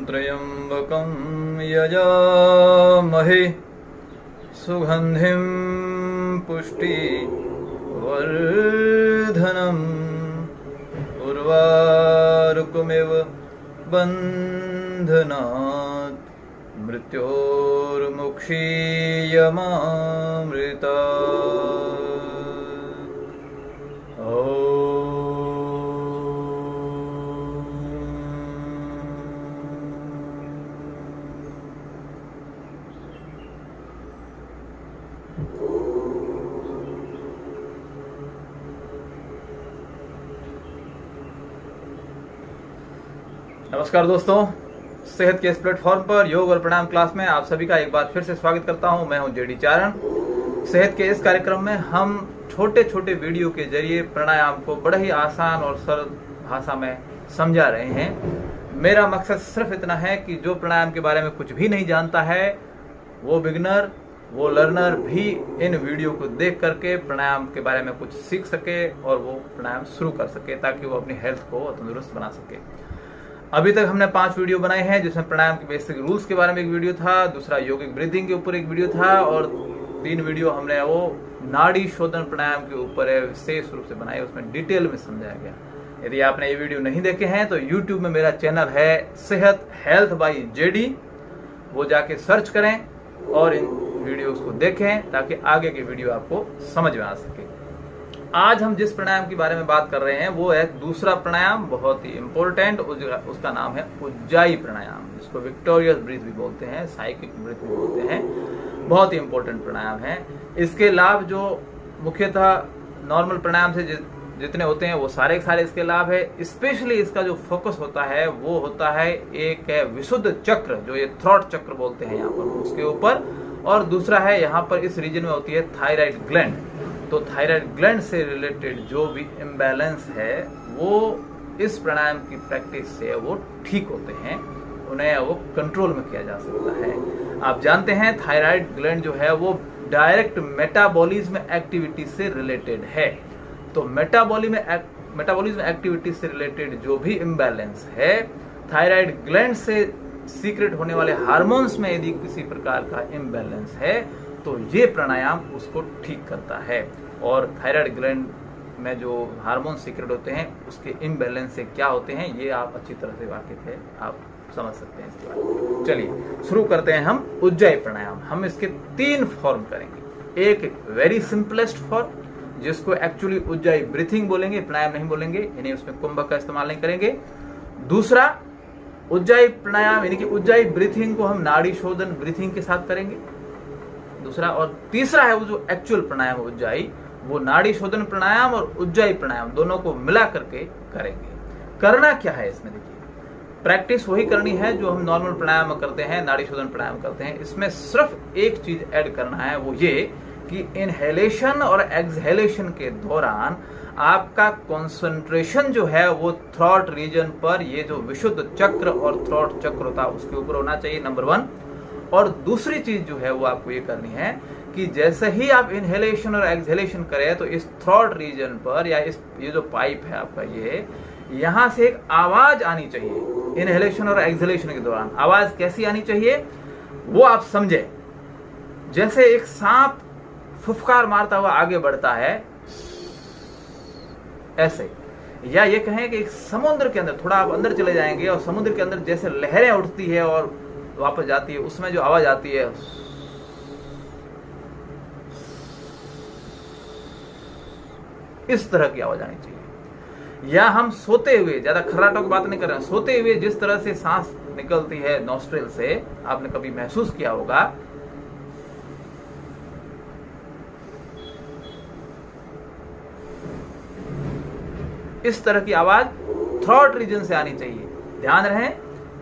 त्र्यम्बकं यजामहे सुगन्धिं पुष्टिवर्धनम् उर्वारुकमिव बन्धनात् मृत्योर्मुक्षीयमामृतात्। नमस्कार दोस्तों, सेहत के इस प्लेटफॉर्म पर योग और प्राणायाम क्लास में आप सभी का एक बार फिर से स्वागत करता हूं। मैं हूं जेडी चारण। सेहत के इस कार्यक्रम में हम छोटे छोटे वीडियो के जरिए प्राणायाम को बड़े ही आसान और सरल भाषा में समझा रहे हैं। मेरा मकसद सिर्फ इतना है कि जो प्राणायाम के बारे में कुछ भी नहीं जानता है, वो बिगिनर, वो लर्नर भी इन वीडियो को देख करके प्राणायाम के बारे में कुछ सीख सके और वो प्राणायाम शुरू कर सके, ताकि वो अपनी हेल्थ को तंदुरुस्त बना सके। अभी तक हमने 5 वीडियो बनाए हैं, जिसमें प्राणायाम के बेसिक रूल्स के बारे में एक वीडियो था, दूसरा योगिक ब्रीथिंग के ऊपर एक वीडियो था और 3 वीडियो हमने वो नाड़ी शोधन प्राणायाम के ऊपर है विशेष रूप से बनाए, उसमें डिटेल में समझाया गया। यदि आपने ये वीडियो नहीं देखे हैं तो यूट्यूब में मेरा चैनल है सेहत हेल्थ बाई जेडी, वो जाके सर्च करें और इन वीडियोस को देखें ताकि आगे के वीडियो आपको समझ में आ सके। आज हम जिस प्राणायाम के बारे में बात कर रहे हैं वो है दूसरा प्राणायाम, बहुत ही इंपॉर्टेंट। उसका नाम है उज्जाई प्राणायाम, जिसको विक्टोरियस ब्रीथ भी बोलते हैं, साइकिक ब्रीथ भी बोलते हैं। बहुत ही इंपॉर्टेंट प्राणायाम है। इसके लाभ जो मुख्यतः नॉर्मल प्राणायाम से जितने होते हैं वो सारे इसके लाभ है। स्पेशली इसका जो फोकस होता है वो होता है, एक है विशुद्ध चक्र, जो ये थ्रॉट चक्र बोलते हैं यहाँ पर, उसके ऊपर, और दूसरा है यहाँ पर इस रीजन में होती है थायराइड ग्लैंड। तो थायराइड ग्लैंड से रिलेटेड जो भी इम्बैलेंस है वो इस प्राणायाम की प्रैक्टिस से वो ठीक होते हैं, उन्हें वो कंट्रोल में किया जा सकता है। आप जानते हैं थायराइड ग्लैंड जो है वो डायरेक्ट मेटाबॉलिज्म एक्टिविटी से रिलेटेड है। तो मेटाबॉलिज्म एक्टिविटी से रिलेटेड जो भी इम्बैलेंस है, थायराइड ग्लैंड से सीक्रेट होने वाले हार्मोन्स में यदि किसी प्रकार का इम्बैलेंस है तो ये प्राणायाम उसको ठीक करता है। और थायराइड ग्लैंड में जो हार्मोन सीक्रेट होते हैं उसके इम्बैलेंस से क्या होते हैं, ये आप अच्छी तरह से वाकिफ है, आप समझ सकते हैं इसके बारे में। चलिए शुरू करते हैं हम उज्जाई प्राणायाम। हम इसके 3 फॉर्म करेंगे। एक वेरी सिंपलेस्ट फॉर्म, जिसको एक्चुअली उज्जाई ब्रीथिंग बोलेंगे, प्राणायाम नहीं बोलेंगे, यानी उसमें कुंभक का इस्तेमाल नहीं करेंगे। दूसरा उज्जाई प्राणायाम यानी कि उज्जाई ब्रीथिंग को हम नाड़ी शोधन ब्रीथिंग के साथ करेंगे, दूसरा। और तीसरा है वो जो एक्चुअल प्राणायाम उज्जाई, वो नाड़ी शोधन प्राणायाम और उज्जाई प्राणायाम दोनों को मिला करके करेंगे। करना क्या है इसमें, देखिए प्रैक्टिस वही करनी है जो हम नॉर्मल प्राणायाम करते हैं, नाड़ी शोधन प्राणायाम करते हैं। इसमें सिर्फ एक चीज ऐड करना है, वो ये कि इनहेलेशन और एक्सहेलेशन के दौरान आपका कंसंट्रेशन जो है वो थ्रॉट रीजन पर, ये जो विशुद्ध चक्र और थ्रॉट चक्र होता है उसके ऊपर होना चाहिए, नंबर 1। और दूसरी चीज जो है वो आपको ये करनी है कि जैसे ही आप इनहेलेशन और एक्सहेलेशन करें तो इस थ्रॉट रीजन पर, या ये जो पाइप है आपका, ये यहां से एक आवाज आनी चाहिए। इनहेलेशन और एक्सहेलेशन के दौरान आवाज कैसी आनी चाहिए वो आप समझे। जैसे एक सांप फुफकार मारता हुआ आगे बढ़ता है, ऐसे, या ये कहें कि एक समुद्र के अंदर थोड़ा आप अंदर चले जाएंगे और समुद्र के अंदर जैसे लहरें उठती है और वापस जाती है, उसमें जो आवाज आती है, इस तरह की आवाज आनी चाहिए। या हम सोते हुए, ज्यादा खर्राटों की बात नहीं कर रहे हैं, सोते हुए जिस तरह से सांस निकलती है नॉस्ट्रिल से, आपने कभी महसूस किया होगा, इस तरह की आवाज थ्रॉट रीजन से आनी चाहिए। ध्यान रहे,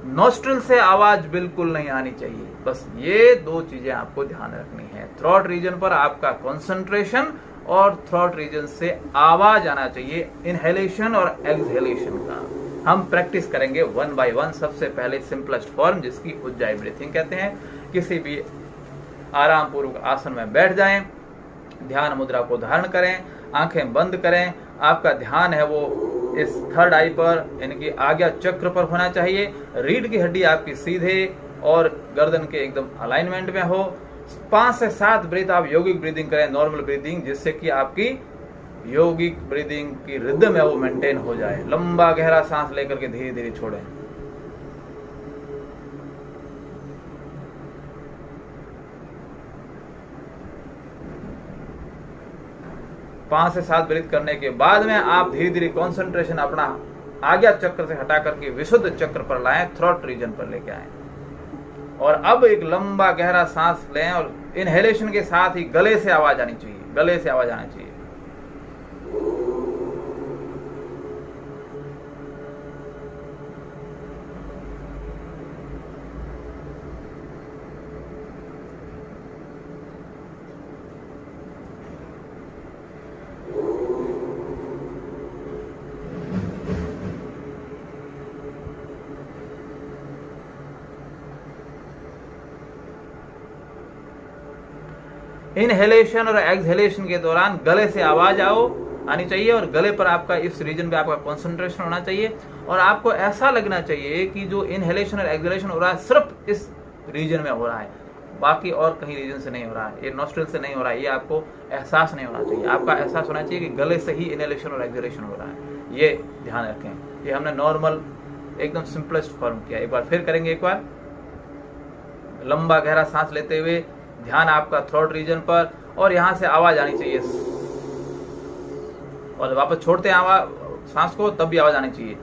नॉस्ट्रिल से आवाज बिल्कुल नहीं आनी चाहिए। बस ये 2 चीजें आपको ध्यान रखनी है। थ्रॉट रीजन पर आपका कंसंट्रेशन और थ्रॉट रीजन से आवाज आना चाहिए, इनहेलेशन और एक्सहेलेशन का। हम प्रैक्टिस करेंगे 1 बाय 1। सबसे पहले सिंपलेस्ट फॉर्म, जिसकी उज्जाई ब्रीथिंग कहते हैं। किसी भी आराम पूर्वक आसन में बैठ जाएं, ध्यान मुद्रा को धारण करें, आंखें बंद करें। आपका ध्यान है वो इस थर्ड आई पर यानी आज्ञा चक्र पर होना चाहिए। रीढ़ की हड्डी आपकी सीधे और गर्दन के एकदम अलाइनमेंट में हो। 5 से 7 ब्रीथ आप यौगिक ब्रीदिंग करें, नॉर्मल ब्रीदिंग, जिससे कि आपकी यौगिक ब्रीदिंग की रिदम है वो मेंटेन हो जाए। लंबा गहरा सांस लेकर के धीरे धीरे छोड़ें। पांच से 7 ब्रीथ करने के बाद में आप धीरे धीरे कंसंट्रेशन अपना आज्ञा चक्र से हटा करके विशुद्ध चक्र पर लाएं, थ्रोट रीजन पर लेके आए। और अब एक लंबा गहरा सांस लें और इनहेलेशन के साथ ही गले से आवाज आनी चाहिए, गले से आवाज आनी चाहिए। इनहेलेशन और एक्सहेलेशन के दौरान गले से आवाज आनी चाहिए और गले पर आपका इस रीजन पे आपका कंसंट्रेशन होना चाहिए और आपको ऐसा लगना चाहिए कि जो इनहेलेशन और एक्सहेलेशन हो रहा है सिर्फ इस रीजन में हो रहा है, बाकी और कहीं रीजन से नहीं हो रहा है, ये नॉस्ट्रिल से नहीं हो रहा है। ये आपको एहसास नहीं होना चाहिए। आपका एहसास होना चाहिए कि गले से ही इनहेलेशन और एक्सहेलेशन हो रहा है। ये ध्यान रखें। ये हमने नॉर्मल एकदम सिंपलेस्ट फॉर्म किया। एक बार फिर करेंगे। एक बार लंबा गहरा सांस लेते हुए ध्यान आपका थ्रोट रीजन पर और यहां से आवाज आनी चाहिए और वापस छोड़ते हैं आवाज सांस को, तब भी आवाज आनी चाहिए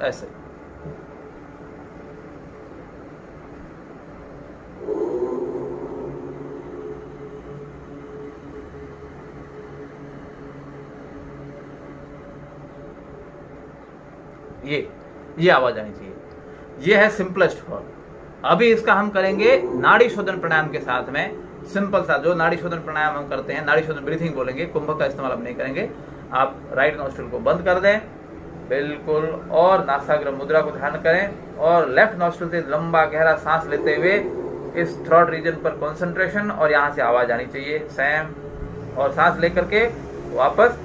ऐसे। ये आवाज आनी चाहिए। ये है सिंपलेस्ट फॉर्म। अभी इसका हम करेंगे नाड़ी शोधन प्राणायाम के साथ में। सिंपल सा जो नाड़ी शोधन प्राणायाम हम करते हैं, नाड़ी शोधन ब्रीथिंग बोलेंगे, कुंभक का इस्तेमाल हम नहीं करेंगे। आप राइट नॉस्ट्रिल को बंद कर दें बिल्कुल और नासाग्र मुद्रा को ध्यान करें और लेफ्ट नॉस्ट्रिल से लंबा गहरा सांस लेते हुए इस थ्रोट रीजन पर कंसंट्रेशन और यहां से आवाज आनी चाहिए सेम। और सांस लेकर के वापस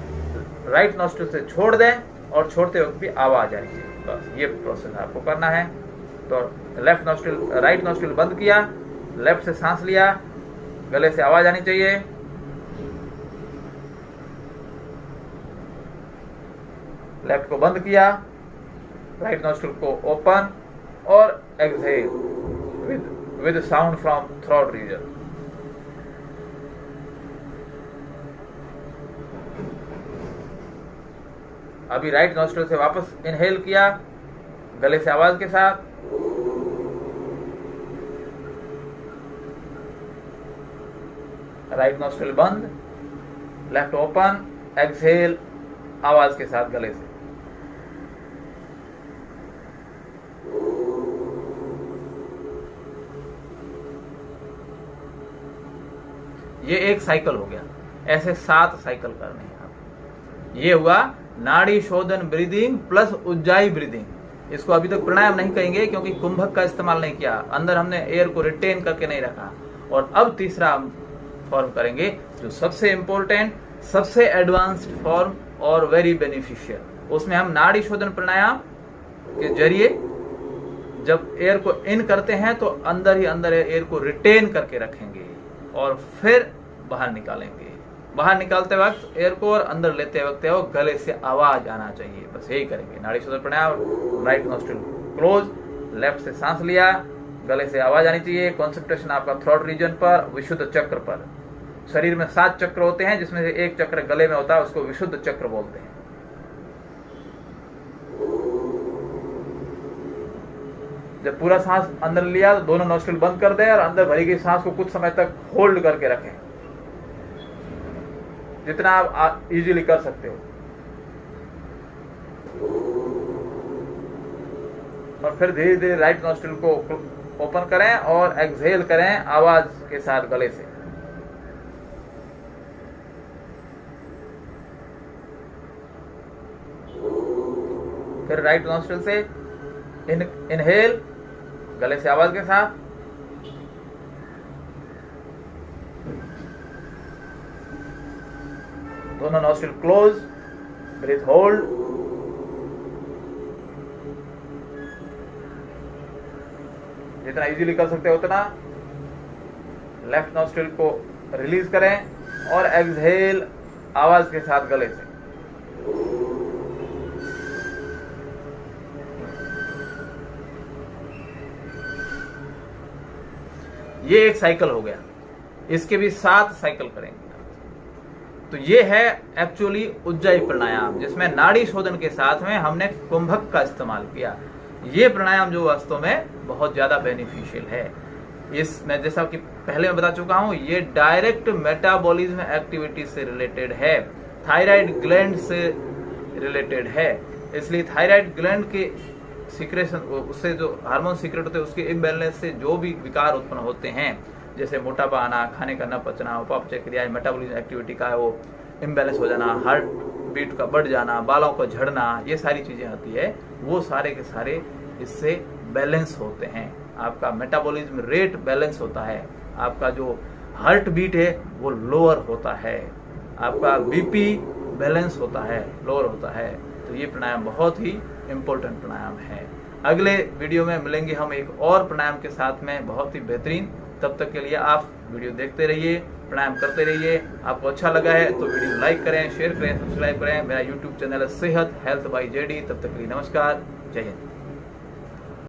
राइट नॉस्ट्रिल से छोड़ दें और छोड़ते वक्त भी आवाज आनी चाहिए। बस ये प्रोसेस आपको करना है। तो लेफ्ट नॉस्ट्रिल, राइट नॉस्ट्रिल बंद किया, लेफ्ट से सांस लिया, गले से आवाज आनी चाहिए। लेफ्ट को बंद किया, राइट नॉस्ट्रिल को ओपन और exhale with sound from throat region. अभी राइट नॉस्ट्रिल से वापस इनहेल किया गले से आवाज के साथ, राइट नॉस्ट्रिल बंद, लेफ्ट ओपन, एक्सहेल आवाज के साथ गले से। ये एक साइकिल हो गया। ऐसे 7 साइकिल करने हैं आप। ये हुआ नाड़ी शोधन ब्रीदिंग प्लस उज्जाई ब्रीदिंग। इसको अभी तक प्राणायाम नहीं कहेंगे क्योंकि कुंभक का इस्तेमाल नहीं किया, अंदर हमने एयर को रिटेन करके नहीं रखा। और अब तीसरा फॉर्म करेंगे जो सबसे इंपॉर्टेंट, सबसे एडवांस्ड फॉर्म और वेरी बेनिफिशियल। उसमें हम नाड़ी शोधन प्राणायाम के जरिए जब एयर को इन करते हैं तो अंदर ही अंदर एयर को रिटेन करके रखेंगे और फिर बाहर निकालेंगे। बाहर निकालते वक्त एयर को और अंदर लेते वक्त गले से आवाज आना चाहिए। बस यही करेंगे। नाड़ी शोधन प्राणायाम, राइट नॉस्ट्रिल क्लोज, लेफ्ट से सांस लिया, गले से आवाज आनी चाहिए। कॉन्सेंट्रेशन आपका थ्रोट रीजन पर, विशुद्ध चक्र पर। शरीर में 7 चक्र होते हैं जिसमें से एक चक्र गले में होता है, उसको विशुद्ध चक्र बोलते हैं। जब पूरा सांस अंदर लिया तो दोनों नॉस्ट्रिल बंद कर दें और अंदर भरी गई सांस को कुछ समय तक होल्ड करके रखें, जितना आप इजीली कर सकते हो। और फिर धीरे धीरे राइट नॉस्ट्रिल को ओपन करें और एक्सहेल करें आवाज के साथ गले से। फिर राइट नॉस्ट्रिल से इनहेल गले से आवाज के साथ, दोनों नॉस्ट्रिल क्लोज, ब्रीथ होल्ड, जितना इजीली कर सकते हो उतना। लेफ्ट नॉस्ट्रिल को रिलीज करें और एक्सहेल आवाज के साथ गले से। ये एक साइकिल हो गया, इसके भी 7 साइकिल करेंगे। तो ये है एक्चुअली उज्जाई प्राणायाम, जिसमें नाड़ी शोधन के साथ में हमने कुंभक का इस्तेमाल किया। ये प्राणायाम जो वास्तव में बहुत ज्यादा बेनिफिशियल है। इसमें जैसा कि पहले मैं बता चुका हूं, ये डायरेक्ट मेटाबॉलिज्म एक्टिविटी से रिलेटेड है, थायराइड ग्लैंड से रिलेटेड है। इसलिए थायराइड ग्लैंड के सीक्रेशन, उससे जो हार्मोन सीक्रेट होते हैं, उसके इम्बैलेंस से जो भी विकार उत्पन्न होते हैं, जैसे मोटापा आना, खाने का न पचना, उपापचय क्रिया, मेटाबॉलिज्म एक्टिविटी का वो इम्बैलेंस हो जाना, हार्ट बीट का बढ़ जाना, बालों का झड़ना, ये सारी चीजें आती है, वो सारे के सारे इससे बैलेंस होते हैं। आपका मेटाबॉलिज्म रेट बैलेंस होता है, आपका जो हार्ट बीट है वो लोअर होता है, आपका बीपी बैलेंस होता है, लोअर होता है। तो ये प्राणायाम बहुत ही इम्पोर्टेंट प्राणायाम है। अगले वीडियो में मिलेंगे हम एक और प्राणायाम के साथ में, बहुत ही बेहतरीन। तब तक के लिए आप वीडियो देखते रहिए, प्राणायाम करते रहिए। आपको अच्छा लगा है तो वीडियो लाइक करें, शेयर करें, सब्सक्राइब करें। मेरा यूट्यूब चैनल है सेहत हेल्थ बाय जेडी। तब तक के लिए नमस्कार, जय हिंद।